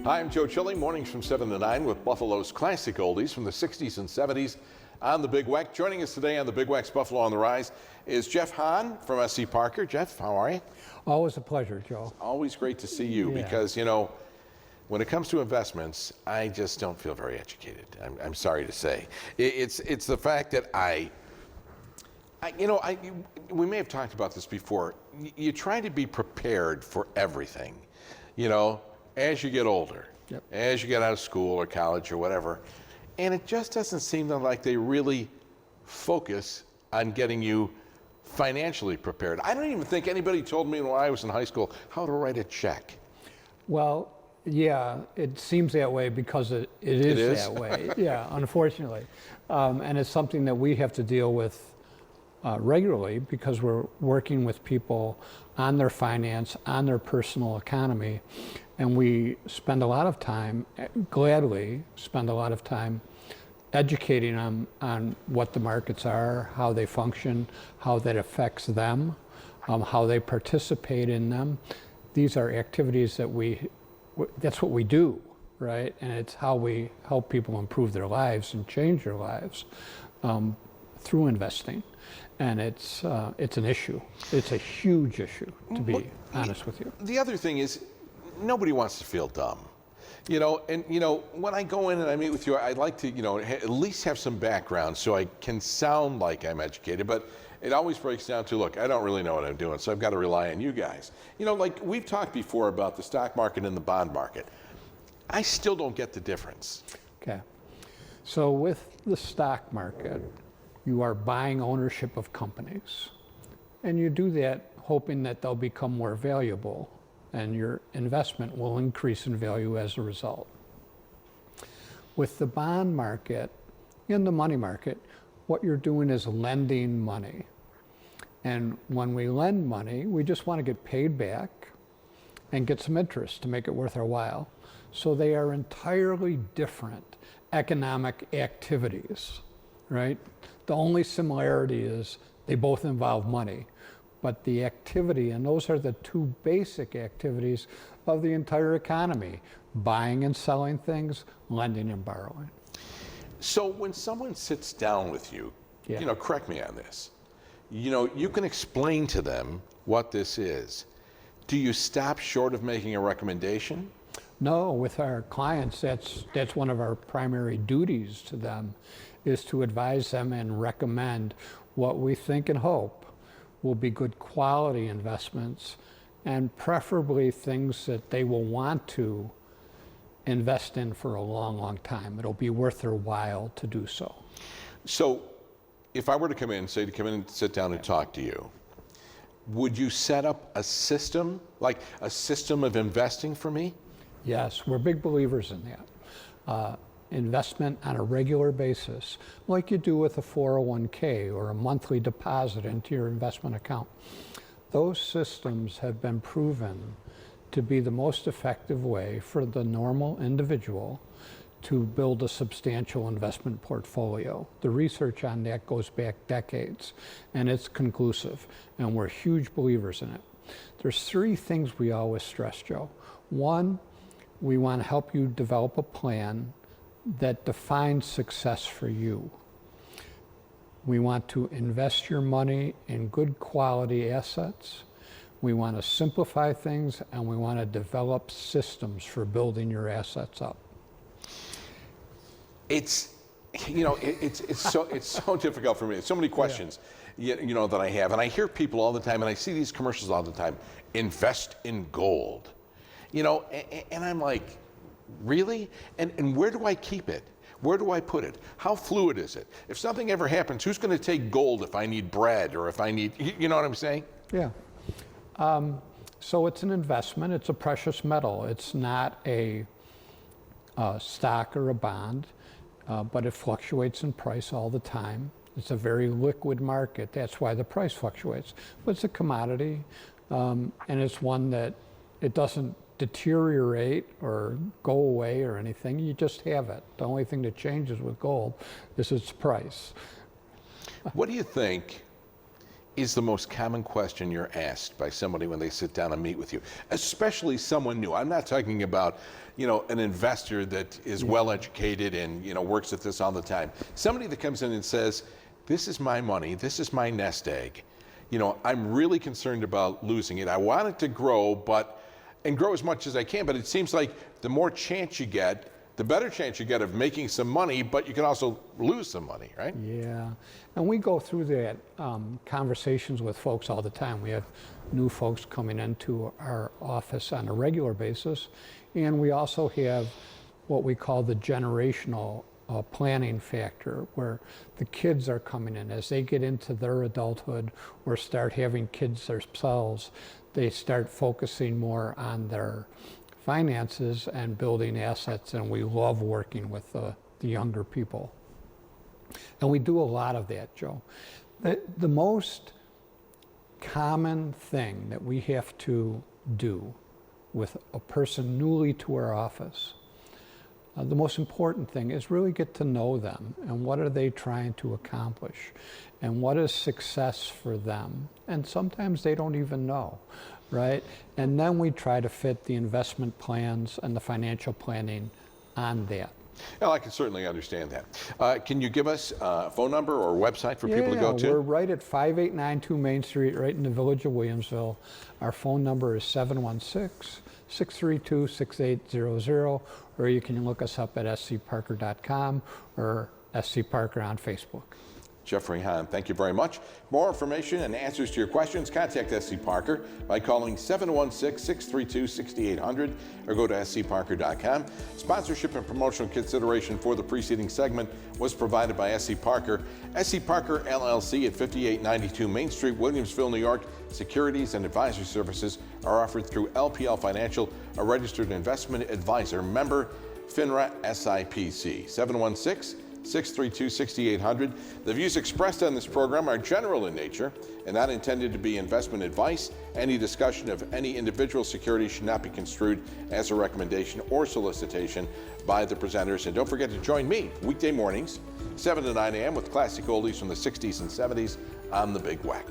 Hi, I'm Joe Chilling, mornings from 7 to 9 with Buffalo's classic oldies from the 60s and 70s on the Big Weck. Joining us today on the Big Weck's Buffalo on the Rise is Jeff Hahn from SC Parker. Jeff, how are you? Always a pleasure, Joe. Always great to see you because, you know, when it comes to investments, I just don't feel very educated. I'm sorry to say. It's the fact that we may have talked about this before. You try to be prepared for everything, you know, as you get older, as you get out of school or college or whatever. And it just doesn't seem like they really focus on getting you financially prepared. I don't even think anybody told me when I was in high school how to write a check. Well, yeah, it seems that way because it is that way. Yeah, unfortunately. And it's something that we have to deal with regularly because we're working with people on their finance, on their personal economy, and we spend a lot of time, gladly spend a lot of time educating them on what the markets are, how they function, how that affects them, how they participate in them. These are activities that that's what we do, right? And it's how we help people improve their lives and change their lives through investing. And it's an issue. It's a huge issue, to be honest with you. The other thing is, nobody wants to feel dumb. You know, and you know, when I go in and I meet with you, I'd like to, you know, at least have some background so I can sound like I'm educated, but it always breaks down to, look, I don't really know what I'm doing, so I've got to rely on you guys. You know, like we've talked before about the stock market and the bond market. I still don't get the difference. Okay. So with the stock market, you are buying ownership of companies, and you do that hoping that they'll become more valuable and your investment will increase in value as a result. With the bond market, in the money market, what you're doing is lending money. And when we lend money, we just want to get paid back and get some interest to make it worth our while. So they are entirely different economic activities, right? The only similarity is they both involve money. But the activity, and those are the two basic activities of the entire economy: buying and selling things, lending and borrowing. So when someone sits down with you, you know, correct me on this, you know, you can explain to them what this is. Do you stop short of making a recommendation? No, with our clients, that's one of our primary duties to them, is to advise them and recommend what we think and hope will be good quality investments, and preferably things that they will want to invest in for a long, long time. It'll be worth their while to do so. So if I were to come in and sit down and talk to you, would you set up a system, like a system of investing for me? Yes, we're big believers in that. Investment on a regular basis, like you do with a 401k or a monthly deposit into your investment account. Those systems have been proven to be the most effective way for the normal individual to build a substantial investment portfolio. The research on that goes back decades, and it's conclusive, and we're huge believers in it. There's three things we always stress, Joe. One, we want to help you develop a plan that defines success for you. We want to invest your money in good quality assets. We want to simplify things, and we want to develop systems for building your assets up. It's, you know, it's so difficult for me. There's so many questions, you know, that I have, and I hear people all the time, and I see these commercials all the time. Invest in gold, you know, and I'm like, really? And where do I keep it? Where do I put it? How fluid is it? If something ever happens, who's going to take gold if I need bread or if I need, you know what I'm saying? Yeah. So it's an investment. It's a precious metal. It's not a stock or a bond, but it fluctuates in price all the time. It's a very liquid market. That's why the price fluctuates. But it's a commodity, and it's one that it doesn't deteriorate or go away or anything. You just have it. The only thing that changes with gold is its price. What do you think is the most common question you're asked by somebody when they sit down and meet with you, especially someone new? I'm not talking about, an investor that is well educated and, works at this all the time. Somebody that comes in and says, this is my money, this is my nest egg. I'm really concerned about losing it. I want it to grow, and grow as much as I can, but it seems like the more chance you get, the better chance you get of making some money, but you can also lose some money, right? Yeah, and we go through that conversations with folks all the time. We have new folks coming into our office on a regular basis, and we also have what we call the generational planning factor, where the kids are coming in. As they get into their adulthood or start having kids themselves, they start focusing more on their finances and building assets, and we love working with the younger people. And we do a lot of that, Joe. The most common thing that we have to do with a person newly to our office, the most important thing is really get to know them and what are they trying to accomplish and what is success for them. And sometimes they don't even know, right? And then we try to fit the investment plans and the financial planning on that. Well, I can certainly understand that. Can you give us a phone number or website for people to go to? We're right at 5892 Main Street, right in the village of Williamsville. Our phone number is 716-632-6800, or you can look us up at scparker.com or scparker on Facebook. Jeffrey Hahn, thank you very much. More information and answers to your questions, contact SC Parker by calling 716-632-6800 or go to scparker.com. Sponsorship and promotional consideration for the preceding segment was provided by SC Parker. SC Parker LLC at 5892 Main Street, Williamsville, New York. Securities and Advisory Services are offered through LPL Financial, a registered investment advisor, member FINRA SIPC. 716-632-6800. The views expressed on this program are general in nature and not intended to be investment advice. Any discussion of any individual security should not be construed as a recommendation or solicitation by the presenters. And don't forget to join me weekday mornings, 7 to 9 a.m. with classic oldies from the 60s and 70s on The Big Whack.